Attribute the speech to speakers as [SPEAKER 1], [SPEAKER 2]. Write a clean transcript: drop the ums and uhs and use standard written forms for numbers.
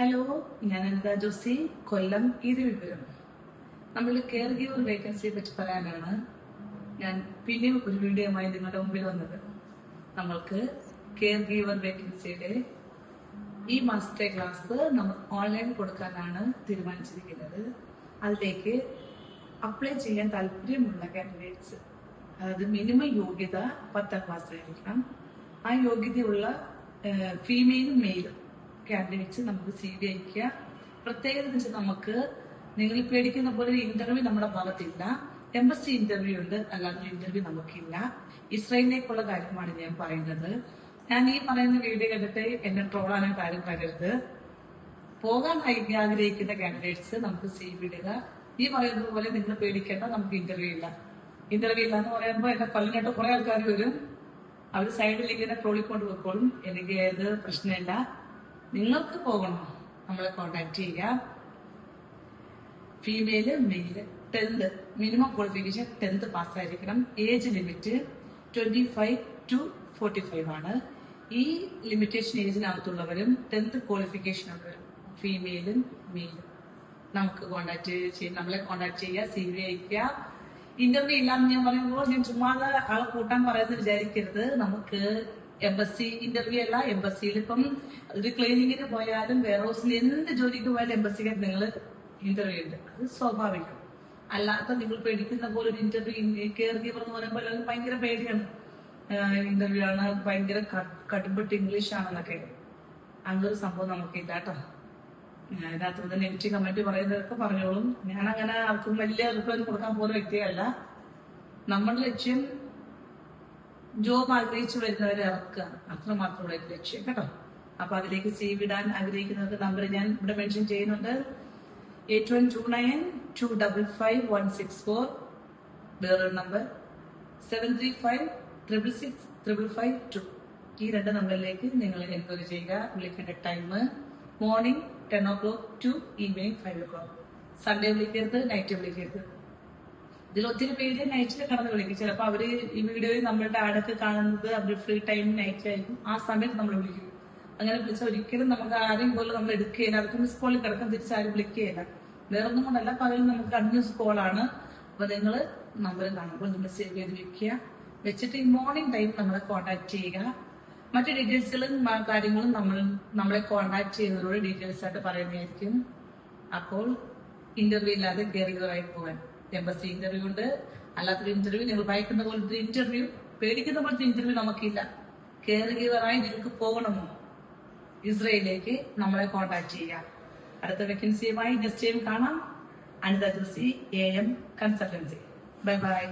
[SPEAKER 1] Hello, ഞാൻ അനിത ജോസി, കൊല്ലം ഇരുവിപുരം. നമ്മൾ care giver വേക്കൻസിയെ പറ്റി പറയാനാണ് ഞാൻ പിന്നെയും ഒരു വീഡിയോയുമായി നിങ്ങളുടെ മുമ്പിൽ വന്നത്. നമ്മൾക്ക് കെയർ ഗീവർ വേക്കൻസിയുടെ ഈ മാസത്തെ ക്ലാസ് നമ്മൾ ഓൺലൈൻ കൊടുക്കാനാണ് തീരുമാനിച്ചിരിക്കുന്നത്. അതിലേക്ക് അപ്ലൈ ചെയ്യാൻ താല്പര്യമുള്ള കാൻഡിഡേറ്റ്സ്, അതായത് മിനിമം യോഗ്യത 10ാം ക്ലാസ് ആയിരിക്കണം. ആ യോഗ്യതയുള്ള ഫീമെയിലും മെയിലും കാൻഡിഡേറ്റ്സ് നമുക്ക് CV അയക്കുക. പ്രത്യേകത വെച്ചാൽ നമുക്ക് നിങ്ങൾ പേടിക്കുന്ന പോലെ ഇന്റർവ്യൂ നമ്മുടെ ഭാഗത്തില്ല. എംബസി ഇന്റർവ്യൂ ഉണ്ട്, അല്ലാതെ ഇന്റർവ്യൂ നമുക്കില്ല. ഇസ്രായേലിലേക്കുള്ള കാര്യമാണ് ഞാൻ പറയുന്നത്. ഞാൻ ഈ പറയുന്ന വീഡിയോ കണ്ടിട്ട് എന്നെ ട്രോളാനായിട്ട് ആരും കരുത്. പോകാൻ ആഗ്രഹിക്കുന്ന കാൻഡിഡേറ്റ്സ് നമുക്ക് CV ഇടുക. ഈ പറയുന്നത് പോലെ നിങ്ങൾ പേടിക്കേണ്ട, നമുക്ക് ഇന്റർവ്യൂ ഇല്ല. ഇന്റർവ്യൂ ഇല്ല എന്ന് പറയുമ്പോൾ എന്നെ കൊല്ലനായിട്ട് കുറെ ആൾക്കാർ വരും. അവർ സൈഡിൽ ഇങ്ങനെ ട്രോളിക്കൊണ്ട് വെക്കോളും. എനിക്ക് ഏത് പ്രശ്നമില്ല. നിങ്ങൾക്ക് പോകണോ, നമ്മളെ കോണ്ടാക്ട് ചെയ്യുക. Female male 10th minimum qualification 10th പാസ്സായിരിക്കണം. ഏജ് ലിമിറ്റ് 25 to 45 ആണ്. ഈ ലിമിറ്റേഷൻ ഏജിനകത്തുള്ളവരും 10th ക്വാളിഫിക്കേഷൻ ഉള്ളവരും ഫീമെയിലും മെയിലും നമുക്ക് നമ്മളെ കോണ്ടാക്ട് ചെയ്യുക. CV അയക്കുക. ഇന്റർവ്യൂ ഇല്ലാന്ന് ഞാൻ പറയുമ്പോൾ ഞാൻ ചുമ്മാതെ ആളെ കൂട്ടാൻ പറയുന്നത് വിചാരിക്കരുത്. നമുക്ക് എംബസി ഇന്റർവ്യൂ അല്ല. എംബസിയിൽ ഇപ്പം ഒരു ക്ലീനിങ്ങിന് പോയാലും വെയർ ഹൗസിൽ എന്ത് ജോലിക്ക് പോയാലും എംബസിക്ക് നിങ്ങൾ ഇന്റർവ്യൂ ഉണ്ട്. അത് സ്വാഭാവികം. അല്ലാത്ത നിങ്ങൾ പേടിക്കുന്ന പോലെ ഒരു ഇന്റർവ്യൂ കെയർ ഗീവർ എന്ന് പറയുമ്പോൾ ഭയങ്കര പേടിയാണ്. ഇന്റർവ്യൂ ആണ്, ഭയങ്കര കടുംപെട്ട് ഇംഗ്ലീഷ് ആണെന്നൊക്കെ. അങ്ങനൊരു സംഭവം നമുക്കില്ല കേട്ടോ. ഇതിനകത്ത് നിന്ന് നെഗറ്റീവ് കമന്റ് പറയുന്നതൊക്കെ പറഞ്ഞോളും. ഞാൻ അങ്ങനെ ആർക്കും വലിയ റിപ്ലൈ കൊടുക്കാൻ പോകുന്ന വ്യക്തിയല്ല. നമ്മുടെ ലക്ഷ്യം ജോബ് ആഗ്രഹിച്ചു വരുന്നവരെ ഇറക്കുക, അത്രമാത്രമുള്ള ലക്ഷ്യം കേട്ടോ. അപ്പൊ അതിലേക്ക് CV ഇടാൻ ആഗ്രഹിക്കുന്നത് നമ്പർ ഞാൻ ഇവിടെ മെൻഷൻ ചെയ്യുന്നുണ്ട്. 8129255164. വേറൊരു നമ്പർ 7356665552. ഈ 2 നമ്പറിലേക്ക് നിങ്ങൾ എൻക്വയറി ചെയ്യുക. വിളിക്കേണ്ട time morning 10 o'clock to evening 5 o'clock. Sunday വിളിക്കരുത്, നൈറ്റ് വിളിക്കരുത്. ഇതിൽ ഒത്തിരി പേര് നൈറ്റിൽ കടന്ന് വിളിക്കും. ചിലപ്പോൾ അവര് ഈ വീഡിയോയിൽ നമ്മളുടെ ആടൊക്കെ കാണുന്നത് അവര് ഫ്രീ ടൈം നൈറ്റിലായിരിക്കും. ആ സമയത്ത് നമ്മൾ വിളിക്കും. അങ്ങനെ വിളിച്ചാൽ ഒരിക്കലും നമുക്ക് ആരെയും പോലെ നമ്മൾ എടുക്കുകയില്ല. അവർക്ക് മിസ് കോളിൽ കിടക്കാൻ തിരിച്ചാരും വിളിക്കുകയില്ല. വേറൊന്നും കൊണ്ടല്ല, പകരം നമുക്ക് അൺയൂസ് കോളാണ്. അപ്പൊ നിങ്ങൾ നമ്പർ കാണുമ്പോൾ നിങ്ങൾ സേവ് ചെയ്ത് വെക്കുക. വെച്ചിട്ട് ഈ മോർണിംഗ് ടൈം നമ്മളെ കോൺടാക്ട് ചെയ്യുക. മറ്റു ഡീറ്റെയിൽസുകളും കാര്യങ്ങളും നമ്മളെ കോൺടാക്ട് ചെയ്യുന്നതിലൂടെ ഡീറ്റെയിൽസ് ആയിട്ട് പറയുന്നതായിരിക്കും. അപ്പോൾ ഇന്റർവ്യൂ ഇല്ലാതെ കയറിയതായി പോകാൻ എംബസി ഇന്റർവ്യൂ ഉണ്ട്. അല്ലാത്തൊരു ഇന്റർവ്യൂ, നിങ്ങൾ ഭയക്കുന്ന പോലത്തെ ഇന്റർവ്യൂ, പേടിക്കുന്ന പോലത്തെ ഇന്റർവ്യൂ നമുക്കില്ല. കെയർ ഗീവറായി നിങ്ങൾക്ക് പോകണമോ ഇസ്രയേലിലേക്ക്, നമ്മളെ കോൺടാക്ട് ചെയ്യാം. അടുത്ത വേക്കൻസിയുമായി നെക്സ്റ്റ് ടൈം കാണാം. Anitha Josy, AM consultancy. Bye by.